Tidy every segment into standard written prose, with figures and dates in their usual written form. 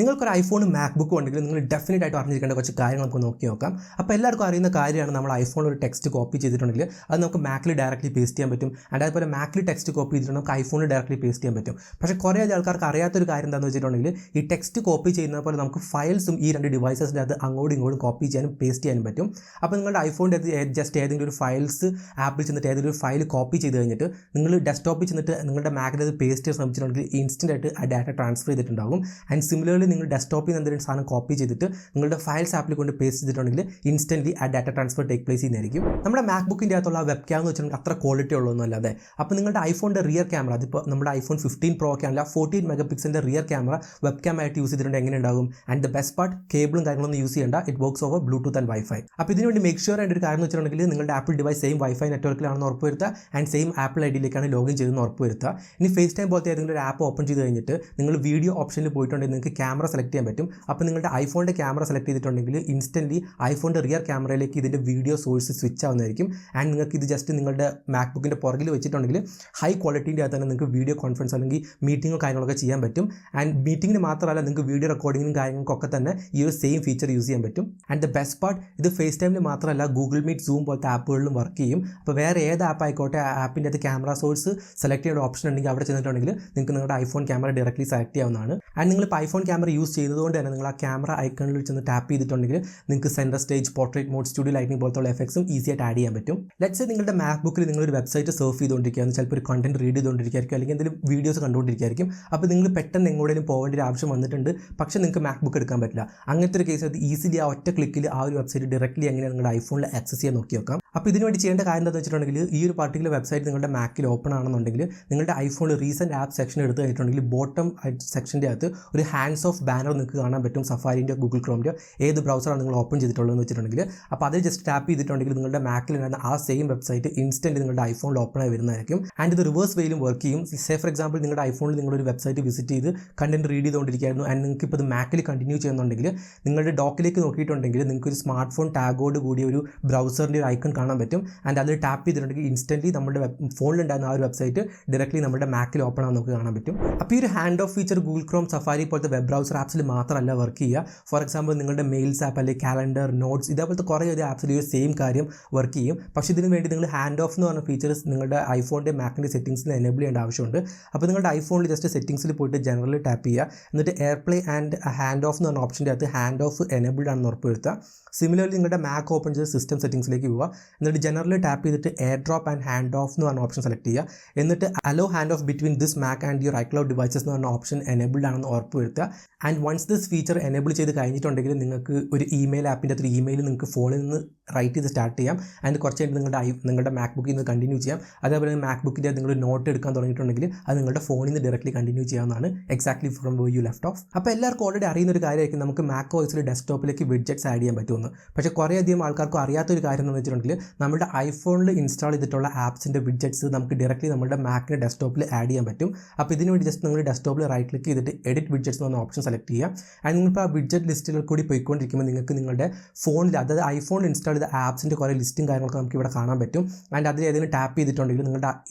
നിങ്ങൾക്കൊരു ഐഫോണും മാക്ബുക്കും ഉണ്ടെങ്കിൽ നിങ്ങൾ ഡെഫിനറ്റ് ആയിട്ട് അറിഞ്ഞിരിക്കേണ്ട കുറച്ച് കാര്യങ്ങൾ നമുക്ക് നോക്കി നോക്കാം. അപ്പോൾ എല്ലാവർക്കും അറിയുന്ന കാര്യമാണ്, നമ്മൾ ഐഫോണിൽ ഒരു ടെക്സ്റ്റ് കോപ്പി ചെയ്തിട്ടുണ്ടെങ്കിൽ അത് നമുക്ക് മാക്കിൽ ഡയറക്റ്റ്ലി പേസ്റ്റ് ചെയ്യാൻ പറ്റും. ആൻഡ് അതുപോലെ മാക്കിൽ ടെക്സ്റ്റ് കോപ്പി ചെയ്തിട്ട് നമുക്ക് ഐഫോണിൽ ഡയറക്റ്റ്ലി പേസ്റ്റ് ചെയ്യാൻ പറ്റും. പക്ഷേ കുറേ ആൾക്കാർക്ക് അറിയാത്തൊരു കാര്യം എന്താണെന്ന് വെച്ചിട്ടുണ്ടെങ്കിൽ ഈ ടെക്സ്റ്റ് കോപ്പി ചെയ്യുന്ന പോലെ നമുക്ക് ഫയൽസും ഈ രണ്ട് ഡിവൈസസിൻ്റെ അത് അങ്ങോട്ടും ഇങ്ങോട്ടും കോപ്പി ചെയ്യാനും പേസ്റ്റ് ചെയ്യാനും പറ്റും. അപ്പോൾ നിങ്ങളുടെ ഐഫോണിൻ്റെ ജസ്റ്റ് ഏതെങ്കിലും ഒരു ഫയൽസ് ആപ്പിൽ ചെന്നിട്ട് ഏതെങ്കിലും ഒരു ഫയൽ കോപ്പി ചെയ്ത് കഴിഞ്ഞിട്ട് നിങ്ങൾ ഡെസ്ക്ടോപ്പിൽ ചെന്നിട്ട് നിങ്ങളുടെ മാക്കിൽ അത് പേസ്റ്റ് ചെയ്യാൻ ശ്രമിച്ചിട്ടുണ്ടെങ്കിൽ ഇൻസ്റ്റൻ്റ് ആയിട്ട് ആ ഡാറ്റ ട്രാൻസ്ഫർ ചെയ്തിട്ടുണ്ടാകും. ആൻഡ് സിമിലർലി നിങ്ങൾ ഡെസ്ക്ടോപ്പിൽ നിന്ന് എന്തെങ്കിലും സാധനം കോപ്പി ചെയ്തിട്ട് നിങ്ങളുടെ ഫയൽസ് ആപ്പിൽ കൊണ്ട് പേസ്റ്റ് ചെയ്തിട്ടുണ്ടെങ്കിൽ ഇൻസ്റ്റൻ്റ്ലി ആ ഡാറ്റ ട്രാൻസ്ഫർ ടേക്ക് പ്ലേസ് ചെയ്യുന്നതായിരിക്കും. നമ്മുടെ മാക്ബുക്കിൻ്റെ അകത്തുള്ള വെബ് ക്യാം എന്ന് വെച്ചിട്ടുണ്ടെങ്കിൽ അത്ര ക്വാളിറ്റി ഉള്ളതൊന്നും അല്ലാതെ. അപ്പോൾ നിങ്ങളുടെ ഐഫോണിൻ്റെ റിയർ ക്യാമറ, അതിപ്പോൾ നമ്മുടെ ഐഫോൺ 15 Pro ഒക്കെ ആണെങ്കിൽ 14 MP rear camera web cam ആയിട്ട് യൂസ് ചെയ്തിട്ടുണ്ടെങ്കിൽ എങ്ങനെ ഉണ്ടാകും? ആൻഡ് ദ ബെസ്റ്റ് പാർട്ട്, കേബിളും കാര്യങ്ങളൊന്നും യൂസ് ചെയ്യേണ്ട, it works over Bluetooth and wifi. അപ്പോൾ ഇതിന് വേണ്ടി മേക്ക് ഷുവർ ആയിട്ട് ഒരു കാര്യം എന്ന് വെച്ചിട്ടുണ്ടെങ്കിൽ നിങ്ങളുടെ ആപ്പിൾ ഡിവൈസ് സെയിം വൈഫൈ നെറ്റ്വർക്കിലാണെന്ന് ഉറപ്പുവരുത്തുക ആൻഡ് സെയിം ആപ്പിൾ ഐഡിയിലേക്കാണ് ലോഗിൻ ചെയ്തെന്ന് ഉറപ്പുവരുത്തുക. ഇനി ഫേസ് ടൈം പോലത്തെ ഏതെങ്കിലും ഒരു ആപ്പ് ഓപ്പൺ ചെയ്ത് കഴിഞ്ഞിട്ട് നിങ്ങൾ വീഡിയോ ഓപ്ഷനിൽ പോയിട്ടുണ്ടെങ്കിൽ നിങ്ങൾക്ക് ക്യാമറ സെലക്ട് ചെയ്യാൻ പറ്റും. അപ്പോൾ നിങ്ങളുടെ ഐഫോണിൻ്റെ ക്യാമറ സെലക്ട് ചെയ്തിട്ടുണ്ടെങ്കിൽ ഇൻസ്റ്റൻ്റ്ലി ഐഫോണിൻ്റെ റിയർ ക്യാമറയിലേക്ക് ഇതിൻ്റെ വീഡിയോ സോഴ്സ് സ്വിച്ച് ആവുന്നതായിരിക്കും. ആൻഡ് നിങ്ങൾക്ക് ഇത് ജസ്റ്റ് നിങ്ങളുടെ മാക്ബുക്കിൻ്റെ പുറകിൽ വെച്ചിട്ടുണ്ടെങ്കിൽ ഹൈ ക്വാളിറ്റീൻ്റെ അകത്ത് തന്നെ നിങ്ങൾക്ക് വീഡിയോ കോൺഫറൻസ് അല്ലെങ്കിൽ മീറ്റിങ്ങോ കാര്യങ്ങളൊക്കെ ചെയ്യാൻ പറ്റും. ആൻഡ് മീറ്റിങ്ങിന് മാത്രമല്ല, നിങ്ങൾക്ക് വീഡിയോ റെക്കോർഡിങ്ങിനും കാര്യങ്ങൾക്കൊക്കെ തന്നെ ഈ ഒരു സെയിം ഫീച്ചർ യൂസ് ചെയ്യാൻ പറ്റും. ആൻഡ് ദ ബെസ്റ്റ് പാർട്ട്, ഇത് ഫേസ് ടൈമിൽ മാത്രമല്ല ഗൂഗിൾ മീറ്റ്, സൂം പോലത്തെ ആപ്പുകളിലും വർക്ക് ചെയ്യും. അപ്പോൾ വേറെ ഏത് ആപ്പ് ആയിക്കോട്ടെ, ആ ആപ്പിൻ്റെ അത് ക്യാമറ സോഴ്സ് സെലക്ട് ചെയ്യേണ്ട ഓപ്ഷൻ ഉണ്ടെങ്കിൽ അവിടെ ചെന്നിട്ടുണ്ടെങ്കിൽ നിങ്ങൾക്ക് നിങ്ങളുടെ ഐഫോൺ ക്യാമറ ഡയറക്റ്റ്ലി സെലക്ട് ചെയ്യാവുന്നതാണ്. ആൻഡ് നിങ്ങളിപ്പോൾ ഐഫോൺ ക്യാമറ യൂസ് ചെയ്തതുകൊണ്ട് തന്നെ നിങ്ങൾ ആ ക്യാമറ ഐക്കണിൽ ചെന്ന് ടാപ്പ് ചെയ്തിട്ടുണ്ടെങ്കിൽ നിങ്ങൾക്ക് centre stage, portrait mode, studio lighting പോലത്തുള്ള എഫക്ട്സും ഈസി ആയിട്ട് ആഡ് ചെയ്യാൻ പറ്റും. ലെറ്റ്സ് സേ നിങ്ങളുടെ മാക്ബുക്കിൽ നിങ്ങളൊരു വെബ്സൈറ്റ് സർഫ് ചെയ്തുകൊണ്ടിരിക്കുകയാണ്, ചിലപ്പോൾ ഒരു കണ്ടന്റ് റീഡ് ചെയ്തുകൊണ്ടിരിക്കുകയായിരിക്കും, അല്ലെങ്കിൽ എന്തെങ്കിലും വീഡിയോസ് കണ്ടുകൊണ്ടിരിക്കുകയായിരിക്കും. അപ്പോൾ നിങ്ങൾ പെട്ടെന്ന് എങ്ങോട്ടേലും പോകേണ്ട ഒരു ആവശ്യം വന്നിട്ടുണ്ട്, പക്ഷേ നിങ്ങൾക്ക് മാക്ബുക്ക് എടുക്കാൻ പറ്റില്ല. അങ്ങനത്തെ ഒരു കേസ് അത് ഈസിലി ആ ഒറ്റ ക്ലിക്കിൽ ആ ഒരു വെബ്സൈറ്റ് ഡയറക്റ്റ്ലി എങ്ങനെ നിങ്ങളുടെ ഐഫോണിൽ ആക്സസ് ചെയ്യാൻ നോക്കി നോക്കാം. അപ്പോൾ ഇതിന് വേണ്ടി ചെയ്യേണ്ട കാര്യം എന്താണെന്ന് വെച്ചിട്ടുണ്ടെങ്കിൽ, ഈ ഒരു പർട്ടിക്കുലർ വെബ്സൈറ്റ് നിങ്ങളുടെ മാക്കിൽ ഓപ്പൺ ആണെന്നുണ്ടെങ്കിൽ നിങ്ങളുടെ ഐഫോണിൽ റീസെൻറ്റ് ആപ്പ് സെക്ഷൻ എടുത്ത് കഴിഞ്ഞിട്ടുണ്ടെങ്കിൽ ബോട്ടം സെക്ഷൻ്റെ അകത്ത് ഒരു ഹാൻഡ്സ് ഓഫ് ബാനർ നിങ്ങൾക്ക് കാണാൻ പറ്റും. സഫാരിൻ്റെ, ഗൂഗിൾ ക്രോമിൻ്റെ ഏത് ബ്രൗസറാണ് നിങ്ങൾ ഓപ്പൺ ചെയ്തിട്ടുള്ളതെന്ന് വെച്ചിട്ടുണ്ടെങ്കിൽ, അപ്പോൾ അത് ജസ്റ്റ് ടാപ്പ് ചെയ്തിട്ടുണ്ടെങ്കിൽ നിങ്ങളുടെ മാക്കിൽ ഉണ്ടായിരുന്ന ആ സെയിം വെബ്സൈറ്റ് ഇൻസ്റ്റൻ്റ് നിങ്ങളുടെ ഐഫോണിൽ ഓപ്പൺ ആയി വരുന്നതായിരിക്കും. ആൻഡ് ഇത് റിവേഴ്സ് വേയിലും വർക്ക് ചെയ്യും. സേ ഫോർ എക്സാമ്പിൾ നിങ്ങളുടെ ഐഫോണിൽ നിങ്ങളൊരു വെബ്സൈറ്റ് വിസിറ്റ് ചെയ്ത് കണ്ടന്റ് റീഡ് ചെയ്തുകൊണ്ടിരിക്കുകയായിരുന്നു ആൻഡ് നിങ്ങൾക്ക് ഇപ്പോൾ ഇത് മാക്കിൽ കണ്ടിന്യൂ ചെയ്യുന്നുണ്ടെങ്കിൽ നിങ്ങളുടെ ഡോക്കിലേക്ക് നോക്കിയിട്ടുണ്ടെങ്കിൽ നിങ്ങൾക്ക് ഒരു സ്മാർട്ട് ഫോൺ ടാഗോട് കൂടിയ ഒരു ബ്രൗസറിൻ്റെ ഒരു ഐക്കൺ കാണാൻ പറ്റും. ആൻഡ് അതിൽ ടാപ്പ് ചെയ്തിട്ടുണ്ടെങ്കിൽ ഇൻസ്റ്റൻ്റ്ലി നമ്മുടെ ഫോണിലുണ്ടായിരുന്ന ആ ഒരു വെബ്സൈറ്റ് ഡയറക്റ്റ്ലി നമ്മുടെ മാക്കിൽ ഓപ്പൺ ആണെന്ന് നമുക്ക് കാണാൻ പറ്റും. അപ്പോൾ ഈ ഒരു hand of feature Google Chrome, safari പോലത്തെ വെബ് ബ്രൗസർ ആപ്സിൽ മാത്രമല്ല വർക്ക് ചെയ്യുക. ഫോർ എക്സാമ്പിൾ നിങ്ങളുടെ മെയിൽസ് ആപ്പ് അല്ലെങ്കിൽ കാലണ്ടർ, നോട്ട്സ്, ഇതേപോലത്തെ കുറേ ഒരു ആപ്സിൽ ഈ സെയിം കാര്യം വർക്ക് ചെയ്യും. പക്ഷേ ഇതിന് വേണ്ടി നിങ്ങൾ ഹാൻഡ് ഓഫ് എന്ന് പറഞ്ഞ ഫീച്ചേഴ്സ് നിങ്ങളുടെ ഐഫോണിൻ്റെ മാക്കിൻ്റെ സെറ്റിംഗ്സിൽ എനേബിൾ ചെയ്യേണ്ട ആവശ്യമുണ്ട്. അപ്പോൾ നിങ്ങളുടെ ഐഫോണിൽ ജസ്റ്റ് സെറ്റിംഗ്സിൽ പോയിട്ട് ജനറൽ ടാപ്പ് ചെയ്യുക, എന്നിട്ട് എയർപ്ലേ ആൻഡ് ഹാൻഡ് ഓഫ് എന്ന് പറഞ്ഞ ഓപ്ഷൻ്റെ അകത്ത് ഹാൻഡ് ഓഫ് എനേബിൾഡ് ആണെന്ന് ഉറപ്പുവരുത്തുക. സിമിലർലി നിങ്ങളുടെ മാക്ക് ഓപ്പൺ ചെയ്ത് സിസ്റ്റം സെറ്റിംഗ്സിലേക്ക് പോവുക, എന്നിട്ട് ജനറൽ ടാപ്പ് ചെയ്തിട്ട് air drop and hand off എന്ന് പറഞ്ഞ ഓപ്ഷൻ സെലക്ട് ചെയ്യുക. എന്നിട്ട് allow hand off between this Mac and your iCloud devices എന്ന് പറഞ്ഞ ഓപ്ഷൻ എനേബിൾഡ് ആണെന്ന് ഉറപ്പുവരുത്തുക. And once this feature enable ചെയ്ത് കഴിഞ്ഞിട്ടുണ്ടെങ്കിൽ നിങ്ങൾക്ക് ഒരു ഇമെയിൽ ആപ്പിൻ്റെ അത്ര ഇമെയിൽ നിങ്ങൾക്ക് ഫോണിൽ നിന്ന് റൈറ്റ് ചെയ്ത് സ്റ്റാർട്ട് ചെയ്യാം. ആൻഡ് കുറച്ച് കഴിഞ്ഞ് നിങ്ങളുടെ മാക്ബുക്കിൽ നിന്ന് കണ്ടിന്യൂ ചെയ്യാം. അതേപോലെ മാക്ബുക്കിൻ്റെ നിങ്ങൾ നോട്ട് എടുക്കാൻ തുടങ്ങിയിട്ടുണ്ടെങ്കിൽ അത് നിങ്ങളുടെ ഫോണിൽ നിന്ന് ഡയറക്റ്റ്ലി കണ്ടിന്യൂ ചെയ്യാവുന്നതാണ്, exactly from where you left off. അപ്പോൾ എല്ലാവർക്കും ഓൾറെഡി അറിയുന്ന ഒരു കാര്യമായിരിക്കും നമുക്ക് മാക് ഓഎസിൽ ഡെസ്ക്ടോപ്പിലേക്ക് വിഡ്ജറ്റ്സ് ആഡ് ചെയ്യാൻ പറ്റുമെന്ന്. പക്ഷേ കുറേ അധികം ആൾക്കാർക്കും അറിയാത്തൊരു കാര്യം എന്ന് വെച്ചിട്ടുണ്ടെങ്കിൽ നമ്മുടെ ഐഫോണിൽ ഇൻസ്റ്റാൾ ചെയ്തിട്ടുള്ള ആപ്സിൻ്റെ വിഡ്ജറ്റ്സ് നമുക്ക് ഡയറക്റ്റ്ലി നമ്മുടെ മാക്കിൻ്റെ ഡെസ്ക്ടോപ്പിൽ ആഡ് ചെയ്യാൻ പറ്റും. അപ്പോൾ ഇതിന് വേണ്ടി ജസ്റ്റ് നിങ്ങൾ ഡെസ്ക്ടോപ്പിൽ റൈറ്റ് ക്ലിക്ക് ചെയ്തിട്ട് എഡിറ്റ് വിഡ്ജറ്റ്സ് എന്ന ഓപ്ഷൻ സെലക്ട് ചെയ്യുക. ആൻഡ് നിങ്ങളിപ്പോൾ ആ വിഡ്ജറ്റ് ലിസ്റ്റുകൾ കൂടി പോയിക്കൊണ്ടിരിക്കുമ്പോൾ നിങ്ങൾക്ക് നിങ്ങളുടെ ഫോണിൽ, അതായത് ഐഫോണിൽ ഇൻസ്റ്റാൾ ചെയ്ത ആപ്സിൻ്റെ കുറേ ലിസ്റ്റും കാര്യങ്ങളൊക്കെ നമുക്ക് ഇവിടെ കാണാൻ പറ്റും. ആൻഡ് അതിൽ ഏതെങ്കിലും ടാപ്പ് ചെയ്തിട്ടുണ്ടെങ്കിൽ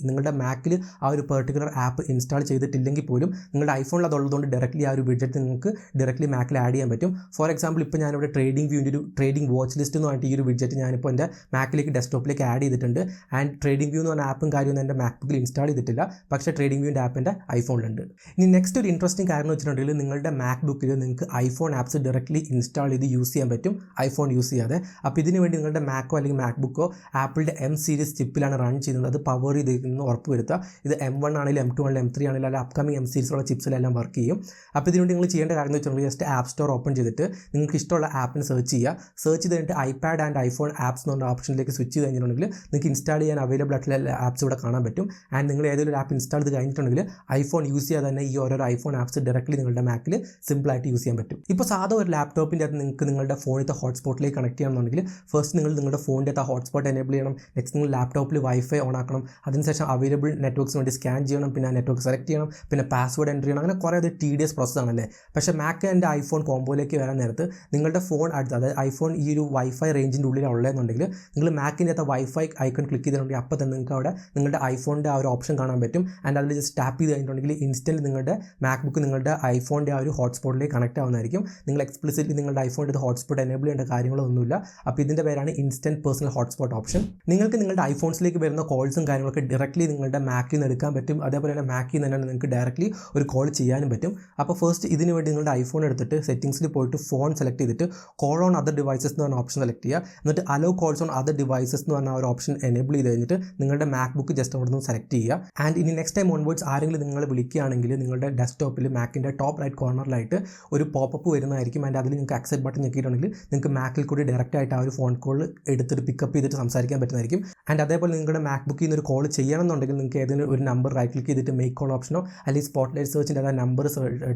നിങ്ങളുടെ മാക്കിൽ ആ ഒരു പെർട്ടിക്കുലർ ആപ്പ് ഇൻസ്റ്റാൾ ചെയ്തിട്ടില്ലെങ്കിൽ പോലും നിങ്ങളുടെ ഐഫോണിൽ അതുള്ളതുകൊണ്ട് ഡയറക്റ്റ്ലി ആ ഒരു വിഡ്ജറ്റ് നിങ്ങൾക്ക് ഡയറക്റ്റ്ലി മാക്കിൽ ആഡ് ചെയ്യാൻ പറ്റും. ഫോർ എക്സാമ്പിൾ ഇപ്പോൾ ഞാനിവിടെ ട്രേഡിംഗ് വ്യൂവിൻ്റെ ഒരു ട്രേഡിംഗ് വാച്ച് ലിസ്റ്റ് എന്ന് പറഞ്ഞിട്ട് ഈ ഒരു വിഡ്ജറ്റ് ഞാനിപ്പോൾ എൻ്റെ മാക്കിലേക്ക് ഡെസ്ക്ടോപ്പിലേക്ക് ആഡ് ചെയ്തിട്ടുണ്ട്. ആൻഡ് ട്രേഡിംഗ് വ്യൂ എന്ന് പറഞ്ഞ ആപ്പും കാര്യമൊന്നും എൻ്റെ മാക്ബുക്കിൽ ഇൻസ്റ്റാൾ ചെയ്തിട്ടില്ല, പക്ഷേ ട്രേഡിംഗ് വ്യൂവിൻ്റെ ആപ്പ് എൻ്റെ ഐഫോണിലുണ്ട്. ഇനി നെക്സ്റ്റ് ഒരു ഇൻട്രസ്റ്റിംഗ് കാര്യം എന്ന് വെച്ചിട്ടുണ്ടെങ്കിൽ നിങ്ങളുടെ മാക്ബുക്കിൽ നിങ്ങൾക്ക് ഐഫോൺ ആപ്സ് ഡയറക്റ്റ്ലി ഇൻസ്റ്റാൾ ചെയ്ത് യൂസ് ചെയ്യാൻ പറ്റും, ഐഫോൺ യൂസ് ചെയ്യാതെ. അപ്പോൾ ഇതിന് വേണ്ടി നിങ്ങളുടെ മാക്കോ അല്ലെങ്കിൽ മാക്ബുക്കോ ആപ്പിളിൻ്റെ M സീരീസ് ചിപ്പിലാണ് റൺ ചെയ്യുന്നത്, അത് പവർ ചെയ്തിരിക്കുന്നത് ഉറപ്പുവരുത്തുക. ഇത് M1 ആണെങ്കിലും M2 ആണെങ്കിലും M3 ആണെങ്കിലും അല്ലെങ്കിൽ അപ്കമിങ് M സീരീസുള്ള ചിപ്സിലെല്ലാം വർക്ക് ചെയ്യും. അപ്പോൾ ഇതിനുവേണ്ടി നിങ്ങൾ ചെയ്യേണ്ട കാര്യം എന്ന് വെച്ചിട്ടുണ്ടെങ്കിൽ ജസ്റ്റ് ആപ്പ് സ്റ്റോർ ഓപ്പൺ ചെയ്തിട്ട് നിങ്ങൾക്ക് ഇഷ്ടമുള്ള ആപ്പിന് സെർച്ച് ചെയ്യുക. സെർച്ച് ചെയ്ത് കഴിഞ്ഞിട്ട് ഐപാഡ് ആൻഡ് ഐഫോൺ ആപ്സ് എന്ന് പറഞ്ഞ ഓപ്ഷനിലേക്ക് സ്വിച്ച് ചെയ്ത് കഴിഞ്ഞിട്ടുണ്ടെങ്കിൽ നിങ്ങൾക്ക് ഇൻസ്റ്റാൾ ചെയ്യാൻ അവൈലബിൾ ആയിട്ടുള്ള ആപ്സ് ഇവിടെ കാണാൻ പറ്റും. ആൻഡ് നിങ്ങൾ ഏതെങ്കിലും ഒരു ആപ്പ് ഇൻസ്റ്റാൾ ചെയ്ത് കഴിഞ്ഞിട്ടുണ്ടെങ്കിൽ ഐഫോൺ യൂസ് ചെയ്യാതെ തന്നെ ഈ ഓരോ ഐഫോൺ ആപ്സ് ഡയറക്റ്റ്ലി നിങ്ങളുടെ മാക്കിൽ സിമ്പിളായിട്ട് യൂസ് ചെയ്യാൻ പറ്റും. ഇപ്പോൾ സാധാ ഒരു ലാപ്ടോപ്പിൻ്റെ അകത്ത് നിങ്ങൾക്ക് നിങ്ങളുടെ ഫോണിൻ്റെ ഹോട്ട്സ്പോട്ടിലേക്ക് കണക്ട് ചെയ്യണമെന്നുണ്ടെങ്കിൽ ഫസ്റ്റ് നിങ്ങൾ നിങ്ങളുടെ ഫോണിൻ്റെ അകത്ത് ഹോട്ട്സ്പോട്ട് എനേബിൾ ചെയ്യണം. നെക്സ്റ്റ് നിങ്ങൾ ലാപ്ടോപ്പിൽ വൈഫൈ ഓൺ ആക്കണം. അതിനുശേഷം അവൈലബിൾ നെറ്റ്വർക്ക്സിന് വേണ്ടി സ്കാൻ ചെയ്യണം, പിന്നെ നെറ്റ്വർക്ക് സെലക്ട് ചെയ്യണം, പിന്നെ പാസ്വേഡ് എൻ്റർ ചെയ്യണം. അങ്ങനെ കുറേ അത് TDS പ്രോസസ് ആണല്ലേ. പക്ഷേ മാക്ക് ആൻഡ് ഐഫോൺ കോമ്പോയിലേക്ക് വരാൻ നേരത്ത് നിങ്ങളുടെ ഫോൺ അതായത് ഐഫോൺ ഈ ഒരു വൈഫൈ റേഞ്ചിൻ്റെ ഉള്ളിലാണ് ഉള്ളതെന്നുണ്ടെങ്കിൽ നിങ്ങൾ മാക്കിൻ്റെ അകത്ത് വൈഫൈ ഐക്കൺ ക്ലിക്ക് ചെയ്തിട്ടുണ്ടെങ്കിൽ അപ്പോൾ തന്നെ നിങ്ങൾക്ക് അവിടെ നിങ്ങളുടെ ഐഫോണിൻ്റെ ആ ഒരു ഓപ്ഷൻ കാണാൻ പറ്റും. ആൻഡ് അതിൽ ജസ്റ്റ് ടാപ്പ് ചെയ്ത് കഴിഞ്ഞിട്ടുണ്ടെങ്കിൽ ഇൻസ്റ്റൻറ്റ് നിങ്ങളുടെ മാക്ബുക്ക് നിങ്ങളുടെ ഐഫോണിൻ്റെ ആ ഒരു ഹോട്ട്സ്പോട്ടിലേക്ക് കണക്ട് ആവുന്നതായിരിക്കും. നിങ്ങൾ എക്സ്പ്ലിസിറ്റ്ലി നിങ്ങളുടെ ഐഫോണിൻ്റെ ഹോട്ട്സ്പോട്ട് എനേബിൾ ചെയ്യേണ്ട കാര്യങ്ങളൊന്നുമില്ല. അപ്പോൾ ഇതിൻ്റെ പേരാണ് ഇൻസ്റ്റൻറ്റ് പേഴ്സണൽ ഹോട്ട്സ്പോട്ട് ഓപ്ഷൻ. നിങ്ങൾക്ക് നിങ്ങളുടെ ഐഫോൺസിലേക്ക് വരുന്ന കോൾസും കാര്യങ്ങളൊക്കെ ഡയറക്റ്റ്ലി നിങ്ങളുടെ മാക്കിൽ നിന്ന് എടുക്കാൻ പറ്റും. അതേപോലെ തന്നെ മാക്കിൽ നിന്ന് തന്നെ നിങ്ങൾക്ക് ഡയറക്റ്റ്ലി ഒരു കോൾ ചെയ്യാനും പറ്റും. അപ്പോൾ ഫസ്റ്റ് ഇതിന് വേണ്ടി നിങ്ങളുടെ ഐഫോൺ എടുത്തിട്ട് സെറ്റിംഗ്സിൽ പോയിട്ട് ഫോൺ സെലക്ട് ചെയ്തിട്ട് കോൾ ഓൺ അതർ ഡിവൈസസ് എന്ന് പറഞ്ഞ ഓപ്ഷൻ സെലക്ട് ചെയ്യുക. എന്നിട്ട് hello calls on other devices എന്ന് പറഞ്ഞ ഒരു ഓപ്ഷൻ എനേബിൾ ചെയ്ത് കഴിഞ്ഞിട്ട് നിങ്ങളുടെ മാക്ബുക്ക് ജസ്റ്റ് അവിടെ നിന്ന് സെലക്ട് ചെയ്യുക. ആൻഡ് ഇനി നെക്സ്റ്റ് ടൈം ഓൺവേർഡ്സ് ആരെങ്കിലും നിങ്ങൾ വിളിക്കുകയാണെങ്കിൽ നിങ്ങളുടെ ഡെസ്ക്ടോപ്പിൽ മാക്കിൻ്റെ ടോപ്പ് റൈറ്റ് കോർണറിലായിട്ട് ഒരു പോപ്പപ്പ് വരുന്നതായിരിക്കും. ആൻഡ് അതിൽ നിങ്ങൾക്ക് അക്സെപ്റ്റ് ബട്ടൺ ഞെക്കിയിട്ടുണ്ടെങ്കിൽ നിങ്ങൾക്ക് മാക്കിൽ കൂടി ഡയറക്റ്റ് ആയിട്ട് ആ ഒരു ഫോൺ കോൾ എടുത്തിട്ട് പിക്കപ്പ് ചെയ്തിട്ട് സംസാരിക്കാൻ പറ്റുന്നതായിരിക്കും. ആൻഡ് അതേപോലെ നിങ്ങളുടെ മാക്ബുക്കിൽ നിന്ന് ഒരു കോൾ ചെയ്യണമെന്നുണ്ടെങ്കിൽ നിങ്ങൾക്ക് ഏതെങ്കിലും ഒരു നമ്പർ റൈറ്റ് ക്ലിക്ക് ചെയ്തിട്ട് മേക്ക് കോൾ ഓപ്ഷനോ അല്ലെങ്കിൽ സ്പോട്ട്ലൈറ്റ് സെർച്ചിൻ്റെ ആ നമ്പർ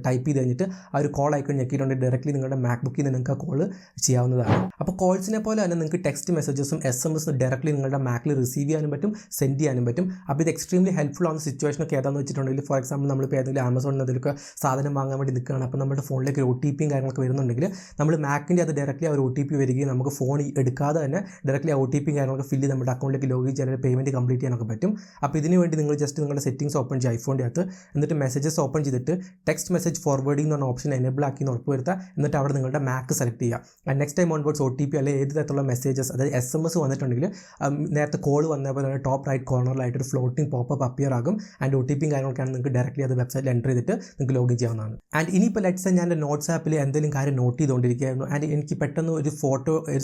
ടൈപ്പ് ചെയ്ത് കഴിഞ്ഞിട്ട് ആ ഒരു കോൾ ഐക്കൺ ഞെക്കിയിട്ടുണ്ടെങ്കിൽ ഡയറക്റ്റ്ലി നിങ്ങളുടെ മാക്ബുക്കിൽ നിന്ന് നിങ്ങൾക്ക് ആ കോൾ ചെയ്യാവുന്നതാണ്. അപ്പോൾ കോൾസിനെ പോലെ തന്നെ നിങ്ങൾക്ക് ടെക്സ്റ്റ് മെസ്സേജസും SMS ഡയറക്റ്റ്ലി നിങ്ങളുടെ മാക്കിൽ റിസീവ് ചെയ്യാനും പറ്റും, സെൻഡ് ചെയ്യാനും പറ്റും. അപ്പോൾ ഇത് എക്സ്ട്രീംലി ഹെൽപ്ഫുൾ ആവുന്ന സിറ്റുവേഷനൊക്കെ ഏതാണെന്ന് വെച്ചിട്ടുണ്ടെങ്കിൽ ഫോർ എക്സാമ്പിൾ നമ്മളിപ്പോൾ ഏതെങ്കിലും ആമസോണിൽ അതിലൊക്കെ സാധനം വാങ്ങാൻ വേണ്ടി നിൽക്കുകയാണ്. അപ്പോൾ നമ്മുടെ ഫോണിലേക്ക് ഒരു OTPയും കാര്യങ്ങളൊക്കെ വരുന്നുണ്ടെങ്കിൽ നമ്മൾ മാക്കിൻ്റെ അത് ഡയറക്റ്റ്ലി ആ ഒരു OTP വരികയും നമുക്ക് ഫോൺ എടുക്കാതെ തന്നെ ഡയറക്റ്റ്ലി ആ OTPയും കാര്യങ്ങളൊക്കെ ഫില്ല് ചെയ്ത് നമ്മുടെ അക്കൗണ്ടിലേക്ക് ലോഗിൻ ചെയ്യാൻ പേയ്മെൻറ്റ് കംപ്ലീറ്റ് ചെയ്യാനൊക്കെ പറ്റും. അപ്പോൾ ഇതിന് വേണ്ടി നിങ്ങൾ ജസ്റ്റ് നിങ്ങളുടെ സെറ്റിംഗ്സ് ഓപ്പൺ ചെയ്യുക ഐഫോണിൻ്റെ അകത്ത്. എന്നിട്ട് മെസ്സേജസ് ഓപ്പൺ ചെയ്തിട്ട് ടെക്സ്റ്റ് മെസ്സേജ് ഫോർവേഡിംഗ് എന്ന് പറഞ്ഞ ഓപ്ഷൻ എനേബിൾ ആക്കി ഉറപ്പ് വരുത്തുക. എന്നിട്ട് അവിടെ നിങ്ങളുടെ മാക്ക് സെലക്ട് ചെയ്യുക. And next time onwards OTP അല്ലെങ്കിൽ ഏത് തരത്തിലുള്ള മെസ്സേജസ് അതായത് SMS വന്നിട്ടുണ്ടെങ്കിൽ നേരത്തെ കോൾ വന്ന പോലെ തന്നെ ടോപ്പ് റൈറ്റ് കോർണറിലായിട്ട് ഒരു ഫ്ലോട്ടിംഗ് പോപ്പപ്പ് അപ്പിയർ ആകും. ആൻഡ് OTPയും കാര്യങ്ങളൊക്കെയാണ് നിങ്ങൾക്ക് ഡയറക്റ്റ്ലി അത് വെബ്സൈറ്റിൽ എൻ്റർ ചെയ്തിട്ട് നിങ്ങൾക്ക് ലോഗിൻ ചെയ്യാവുന്നതാണ്. ആൻഡ് ഇനിയിപ്പോൾ ലെറ്റ്സ് ഞാൻ എൻ്റെ നോട്ട്സ് ആപ്പിൽ എന്തെങ്കിലും കാര്യം നോട്ട് ചെയ്തുകൊണ്ടിരിക്കുകയായിരുന്നു. ആൻഡ് എനിക്ക് പെട്ടെന്ന് ഒരു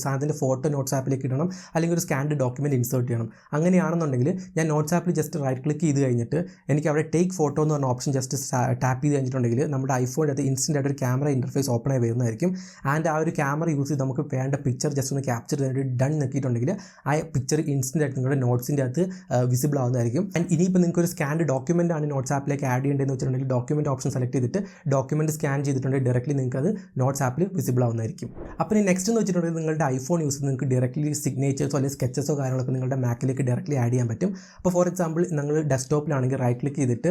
സാധനത്തിൻ്റെ ഫോട്ടോ നോട്ട്സ് ആപ്പിലേക്ക് ഇടണം, അല്ലെങ്കിൽ ഒരു സ്കാൻഡ് ഡോക്യുമെൻറ്റ് ഇൻസേർട്ട് ചെയ്യണം. അങ്ങനെയാണെന്നുണ്ടെങ്കിൽ ഞാൻ നോട്ട്സ് ആപ്പിൽ ജസ്റ്റ് റൈറ്റ് ക്ലിക്ക് ചെയ്ത് കഴിഞ്ഞിട്ട് എനിക്ക് അവിടെ ടേക്ക് ഫോട്ടോ എന്ന് പറഞ്ഞ ഓപ്ഷൻ ജസ്റ്റ് ടാപ്പ് ചെയ്ത് കഴിഞ്ഞിട്ടുണ്ടെങ്കിൽ നമ്മുടെ ഐഫോണിൻ്റെ അത് ഇൻസ്റ്റൻ്റ് ആയിട്ട് ഒരു ക്യാമറ ഇൻ്റർഫേസ് ഓപ്പൺ ആയി വരുന്നതായിരിക്കും. ആൻഡ് ആ ഒരു ക്യാമറ യൂസ് ചെയ്ത് നമുക്ക് വേണ്ട പിക്ചർ ജസ്റ്റ് ഒന്ന് ക്യാപ്ചർ ചെയ്തിട്ട് ഡൺ നോക്കിയിട്ടുണ്ടെങ്കിൽ ആ പിക്ചർ ഇൻസ്റ്റൻ്റ് ആയിട്ട് നിങ്ങളുടെ നോട്ട്സിൻ്റെ അകത്ത് വിസിബിൾ ആവുന്നതായിരിക്കും. ആൻഡ് ഇനിയിപ്പോൾ നിങ്ങൾക്ക് ഒരു സ്കാൻഡ് ഡോക്യുമെൻ്റ് ആണ് നോട്ട്സ് ആപ്പിലേക്ക് ആഡ് ചെയ്യേണ്ടതെന്ന് വെച്ചിട്ടുണ്ടെങ്കിൽ ഡോക്യുമെൻറ്റ് ഓപ്ഷൻ സെലക്ട് ചെയ്തിട്ട് ഡോക്യുമെൻറ്റ് സ്കാൻ ചെയ്തിട്ടുണ്ടെങ്കിൽ ഡയറക്റ്റ്ലി നിങ്ങൾക്ക് അത് നോട്ട്സ് ആപ്പിൽ വിസിബിൾ ആവുന്നതായിരിക്കും. അപ്പോൾ ഈ നെക്സ്റ്റ് എന്ന് വെച്ചിട്ടുണ്ടെങ്കിൽ നിങ്ങളുടെ ഐഫോൺ യൂസ് നിങ്ങൾക്ക് ഡയറക്റ്റ്ലി സിഗ്നേച്ചേഴ്സോ അല്ലെങ്കിൽ സ്കെച്ചസോ കാര്യങ്ങളൊക്കെ നിങ്ങളുടെ മാക്കിലേക്ക് ഡയറക്റ്റ്ലി ആഡ് ചെയ്യാൻ പറ്റും. അപ്പോൾ ഫോർ എക്സാമ്പിൾ നിങ്ങൾ ഡെസ്ക്ടോപ്പിലാണെങ്കിൽ റൈറ്റ് ക്ലിക്ക് ചെയ്തിട്ട്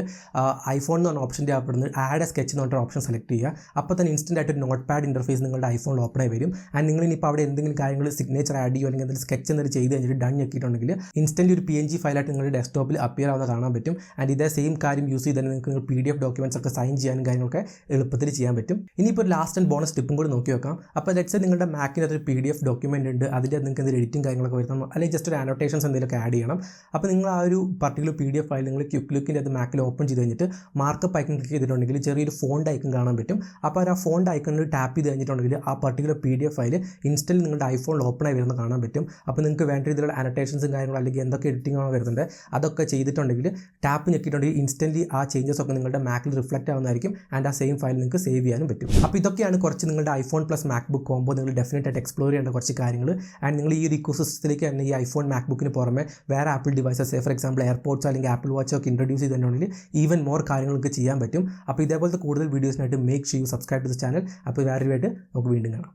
ഐഫോൺ എന്ന് പറഞ്ഞ ഓപ്ഷൻ്റെ അവിടുന്ന് ആഡ് എ സ്കെച്ച് എന്ന് പറഞ്ഞ ഓപ്ഷൻ സെലക്ട് ചെയ്യുക. അപ്പോൾ തന്നെ ഇൻസ്റ്റൻ്റ് ആയിട്ട് ഒരു നോട്ട് പാഡ് ഇൻ്റർഫേസ് നിങ്ങളുടെ ഐഫോണിൽ ഓപ്പൺ ആയി വരും. ആൻഡ് നിങ്ങൾ ഇനിയിപ്പോൾ അവിടെ എന്തെങ്കിലും കാര്യങ്ങൾ സിഗ്നേച്ചർ ആഡ് ചെയ്യുമോ അല്ലെങ്കിൽ എന്തെങ്കിലും സ്കെച്ച് എന്തെങ്കിലും ചെയ്ത് കഴിഞ്ഞിട്ട് ഡൺ ഞെക്കിയിട്ടുണ്ടെങ്കിൽ ഇൻസ്റ്റൻ്റ് ഒരു PNG ഫയലായിട്ട് നിങ്ങളുടെ ഡെസ്ക്ടോപ്പിൽ അപ്പിയർ ആവുന്ന കാണാൻ പറ്റും. ആൻഡ് ഇതേ സെയിം കാര്യം യൂസ് ചെയ്ത് തന്നെ നിങ്ങൾക്ക് PDF ഡോക്യുമെൻറ്റ്സ് ഒക്കെ സൈൻ ചെയ്യാനും കാര്യങ്ങളൊക്കെ എളുപ്പത്തിൽ ചെയ്യാൻ പറ്റും. ഇനിയിപ്പോൾ ഒരു ലാസ്റ്റ് ആൻഡ് ബോണസ് ടിപ്പും കൂടി നോക്കി വെക്കാം. അപ്പോൾ ലെറ്റ്സ് നിങ്ങളുടെ മാക്കിനകത്ത് ഒരു PDF ഡോക്യുമെൻ്റ് ഉണ്ട്, അതിൻ്റെ നിങ്ങൾക്ക് എന്തെങ്കിലും എഡിറ്റിംഗ് കാര്യങ്ങളൊക്കെ വരുത്തണം, അല്ലെങ്കിൽ ജസ്റ്റ് ഒരു അനോട്ടേഷൻസ് എന്തെങ്കിലുമൊക്കെ ആഡ് ചെയ്യണം. അപ്പോൾ നിങ്ങൾ ആ ഒരു പർട്ടിക്കുലർ PDF ഫയൽ നിങ്ങൾ ക്വിക്ക് ലുക്കിൻ്റെ അത് മാക്കിൽ ഓപ്പൺ ചെയ്ത് കഴിഞ്ഞിട്ട് മാർക്കപ്പ് ഐക്കൺ ക്ലിക്ക് ചെയ്തിട്ടുണ്ടെങ്കിൽ ചെറിയൊരു ഫോണ്ട് ഐക്കൺ കാണാൻ പറ്റും. അപ്പോൾ ആ ഫോണ്ട് ഐക്കണിൽ ടാപ്പ് ചെയ്ത് കഴിഞ്ഞിട്ടുണ്ടെങ്കിൽ ആ പർട്ടിക്കുലർ PDF ഫയൽ ഇൻസ്റ്റൻ്റ് നിങ്ങളുടെ ഐഫോണിൽ ഓപ്പൺ ആയി വരുന്നത് കാണാൻ പറ്റും. അപ്പോൾ നിങ്ങൾക്ക് വേണ്ട രീതിയിലുള്ള അനോട്ടേഷൻസും കാര്യങ്ങളും അല്ലെങ്കിൽ എന്തൊക്കെ എഡിറ്റിംഗ് ആണ് വരുന്നുണ്ട് അതൊക്കെ ചെയ്തിട്ടുണ്ടെങ്കിൽ ടാപ്പ് ഞെക്കിയിട്ടുണ്ടെങ്കിൽ ഇൻസ്റ്റൻ്റ് ആ ചേഞ്ചസ് ഒക്കെ നിങ്ങളുടെ മാക്കിൽ റിഫ്ലക്റ്റ് ആവുന്നതായിരിക്കും. ആൻഡ് ആ സെയിം ഫയൽ നിങ്ങൾക്ക് സേവ് ചെയ്യാനും പറ്റും. അപ്പോൾ ഇതൊക്കെയാണ് കുറച്ച് നിങ്ങളുടെ ഐഫോൺ പ്ലസ് മാക്ബുക്ക് കോംബോ നിങ്ങൾ ഡെഫിനറ്റ് ആയിട്ട് എക്സ്പ്ലോർ ചെയ്യേണ്ട കുറച്ച് കാര്യങ്ങൾ. ആൻഡ് നിങ്ങൾ ഈ ഒരു ഇക്കോസിസ്റ്റത്തിലേക്ക് തന്നെ ഈ ഐഫോൺ മാക്ബുക്കിന് പുറമെ വേറെ Apple devices for example AirPods അല്ലെങ്കിൽ ആപ്പിൾ വാച്ച് ഒക്കെ ഇൻട്രൊഡ്യൂസ് ചെയ്തിട്ടുണ്ടെങ്കിൽ ഈവൻ മോർ കാര്യങ്ങൾക്ക് ചെയ്യാൻ പറ്റും. അപ്പോൾ ഇതേപോലത്തെ കൂടുതൽ വീഡിയോസിനായിട്ട് make sure you subscribe to the channel. അപ്പോൾ വേറെ ആയിട്ട് നമുക്ക് വീണ്ടും കാണാം.